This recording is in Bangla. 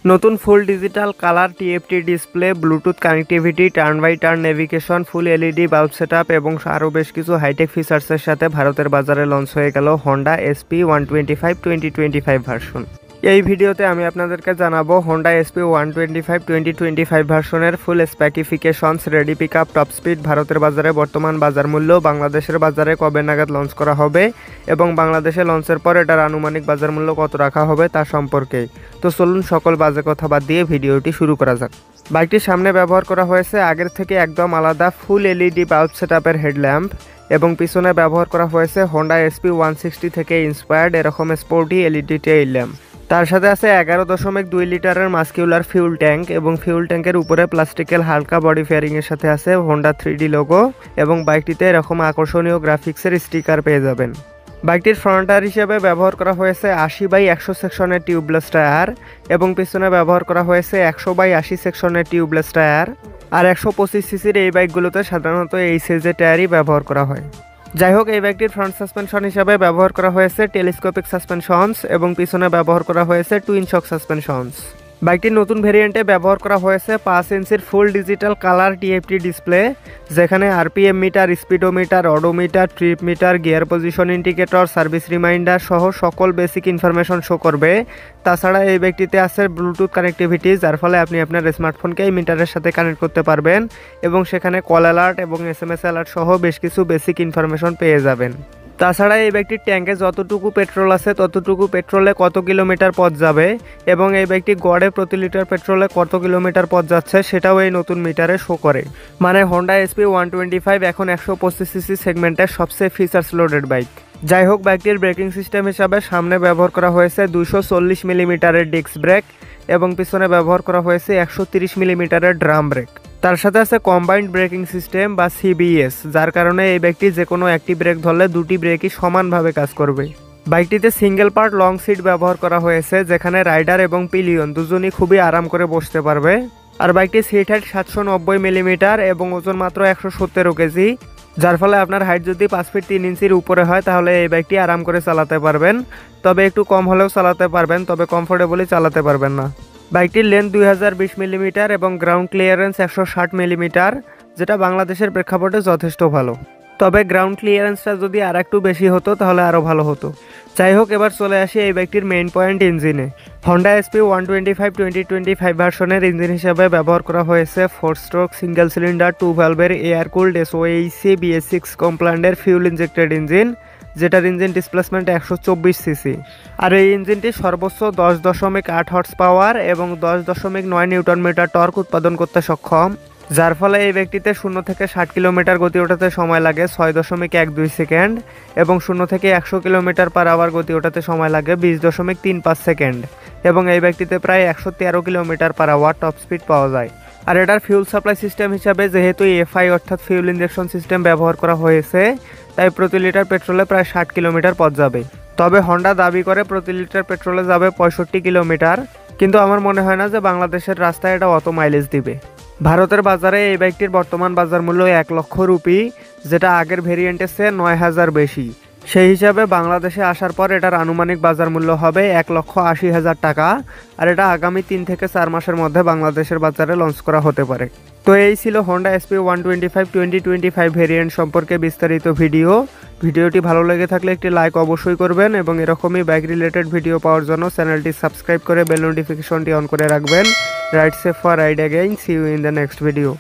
নতুন full digital colour TFT display, Bluetooth connectivity, turn by turn navigation, full LED bulb setup এবং আরও বেশ কিছু হাইটেক ফিচার্সের সাথে ভারতের বাজারে লঞ্চ হয়ে গেল হোন্ডা SP125 2025 ভার্সন। এই ভিডিওতে আমি আপনাদেরকে জানাবো হোন্ডা SP125 2025 ভার্সনের full specifications, ready pickup, top speed, ভারতের বাজারে বর্তমান বাজার মূল্য, বাংলাদেশের বাজারে কবে নাগাদ লঞ্চ করা হবে এবং বাংলাদেশে লঞ্চের পর এটার আনুমানিক বাজার মূল্য কত রাখা হবে তা সম্পর্কে। তো চলুন সকল বাজে কথা বাদ দিয়ে ভিডিওটি শুরু করা যাক। বাইকটির সামনে ব্যবহার করা হয়েছে আগের থেকে একদম আলাদা ফুল এলইডি বাল্ব সেটআপের হেডল্যাম্প এবং পিছনে ব্যবহার করা হয়েছে হোন্ডা SP160 থেকে ইন্সপায়ার্ড এরকম স্পোর্টি এলইডি টেইল ল্যাম্প। তার সাথে আছে 11.2 লিটারের মাস্কিউলার ফিউল ট্যাঙ্ক এবং ফিউল ট্যাঙ্কের উপরে প্লাস্টিকের হালকা বডি ফেয়ারিংয়ের সাথে আছে হোন্ডা 3D লোগো এবং বাইকটিতে এরকম আকর্ষণীয় গ্রাফিক্সের স্টিকার পেয়ে যাবেন। বাইকটির ফ্রন্ট টায়ার হিসেবে ব্যবহার করা হয়েছে 80/100 সেকশনের টিউবলেস টায়ার এবং পিছনে ব্যবহার করা হয়েছে 100/80 সেকশনের টিউবলেস টায়ার। আর 125 সিসির এই বাইকগুলোতে সাধারণত এই সাইজের টায়ারই ব্যবহার করা হয়। যাই হোক, এই বাইকটির ফ্রন্ট সাসপেনশন হিসাবে ব্যবহার করা হয়েছে টেলিস্কোপিক সাসপেনশনস এবং পিছনে ব্যবহার করা হয়েছে টুইন শক সাসপেনশনস। বাইকটির নতুন ভেরিয়েন্টে ব্যবহার করা হয়েছে 5 ইঞ্চির full digital colour TFT display, যেখানে RPM meter, speedometer, odometer, trip meter, gear position indicator, service reminder সহ সকল বেসিক ইনফরমেশন শো করবে। তাছাড়া এই বাইকটিতে আছে ব্লুটুথ কানেক্টিভিটি, যার ফলে আপনি আপনার স্মার্টফোনকে এই মিটারের সাথে কানেক্ট করতে পারবেন এবং সেখানে কল অ্যালার্ট এবং SMS অ্যালার্ট সহ বেশ কিছু বেসিক ইনফরমেশন পেয়ে যাবেন। তাছাড়া এই বাইকটির ট্যাঙ্কে যতটুকু পেট্রোল আছে ততটুকু পেট্রোলে কত কিলোমিটার পথ যাবে এবং এই বাইকটি গড়ে প্রতি লিটার পেট্রোলে কত কিলোমিটার পথ যাচ্ছে সেটাও এই নতুন মিটারে শো করে। মানে হোন্ডা SP125 এখন 125 সিসি সেগমেন্টের সবচেয়ে ফিচার্স লোডেড বাইক। যাই হোক, বাইকটির ব্রেকিং সিস্টেম হিসাবে সামনে ব্যবহার করা হয়েছে 240 মিলিমিটারের ডিস্ক ব্রেক এবং পিছনে ব্যবহার করা হয়েছে 130 মিলিমিটারের ড্রাম ব্রেক। তার সাথে আছে কম্বাইন্ড ব্রেকিং সিস্টেম বা CBS, যার কারণে এই বাইকটি যে কোনো একটি ব্রেক ধরলে দুটি ব্রেকই সমানভাবে কাজ করবে। বাইকটিতে সিঙ্গেল পার্ট লং সিট ব্যবহার করা হয়েছে, যেখানে রাইডার এবং পিলিয়ন দুজনই খুবই আরাম করে বসতে পারবে। আর বাইকটির সিট হাইট 790 মিলিমিটার এবং ওজন মাত্র 117 কেজি, যার ফলে আপনার হাইট যদি 5 ফিট 3 ইঞ্চির উপরে হয় তাহলে এই বাইকটি আরাম করে চালাতে পারবেন। তবে একটু কম হলেও চালাতে পারবেন, তবে কমফোর্টেবলি চালাতে পারবেন না। বাইকটির লেন্থ 2020 মিলিমিটার এবং গ্রাউন্ড ক্লিয়ারেন্স 160 মিলিমিটার, যেটা বাংলাদেশের প্রেক্ষাপটে যথেষ্ট ভালো। তবে গ্রাউন্ড ক্লিয়ারেন্সটা যদি আর একটু বেশি হতো তাহলে আরও ভালো হতো। যাই হোক, এবার চলে আসি এই বাইকটির মেইন পয়েন্ট, ইঞ্জিনে। হোন্ডা SP125 2025 ভার্সনের ইঞ্জিন হিসেবে ব্যবহার করা হয়েছে 4 স্ট্রোক সিঙ্গেল সিলিন্ডার 2 ভ্যালভের এয়ার কুলড SOHC BS6 কমপ্লান্ডের ফিউল ইনজেক্টেড ইঞ্জিন, যেটার ইঞ্জিন ডিসপ্লেসমেন্ট 124 সিসি। আর এই ইঞ্জিনটি সর্বোচ্চ 10.8 হর্স পাওয়ার এবং 10.9 নিউটন মিটার টর্ক উৎপাদন করতে সক্ষম, যার ফলে এই ব্যক্তিতে 0 থেকে 60 কিলোমিটার গতি ওঠাতে সময় লাগে 6.12 সেকেন্ড এবং 0 থেকে 100 কিলোমিটার পার আওয়ার গতি ওঠাতে সময় লাগে 20.35 সেকেন্ড এবং এই ব্যক্তিতে প্রায় 113 kilometre per hour top speed পাওয়া যায়। আর এটার ফিউল সাপ্লাই সিস্টেম হিসাবে যেহেতু FI অর্থাৎ ফিউল ইনজেকশন সিস্টেম ব্যবহার করা হয়েছে, তাই প্রতি লিটার পেট্রোলে প্রায় 60 কিলোমিটার পথ যাবে। তবে হোন্ডা দাবি করে প্রতি লিটার পেট্রোলে যাবে 65 কিলোমিটার, কিন্তু আমার মনে হয় না যে বাংলাদেশের রাস্তায় এটা অত মাইলেজ দিবে। ভারতের বাজারে এই বাইকটির বর্তমান বাজার মূল্য 1 লক্ষ রুপি, যেটা আগের ভেরিয়েন্টের চেয়ে 9,000 বেশি। সেই হিসাবে বাংলাদেশে আসার পর এটার আনুমানিক বাজার মূল্য হবে 1,80,000 টাকা, আর এটা আগামী 3 থেকে 4 মাসের মধ্যে বাংলাদেশের বাজারে লঞ্চ করা হতে পারে। তো এই ছিল হোন্ডা SP125 2025 ভেরিয়েন্ট সম্পর্কে বিস্তারিত ভিডিওটি ভালো লেগে থাকলে একটি লাইক অবশ্যই করবেন এবং এরকমই বাইক রিলেটেড ভিডিও পাওয়ার জন্য চ্যানেলটি সাবস্ক্রাইব করে বেল নোটিফিকেশনটি অন করে রাখবেন। Ride safe for ride again, see you in the next video.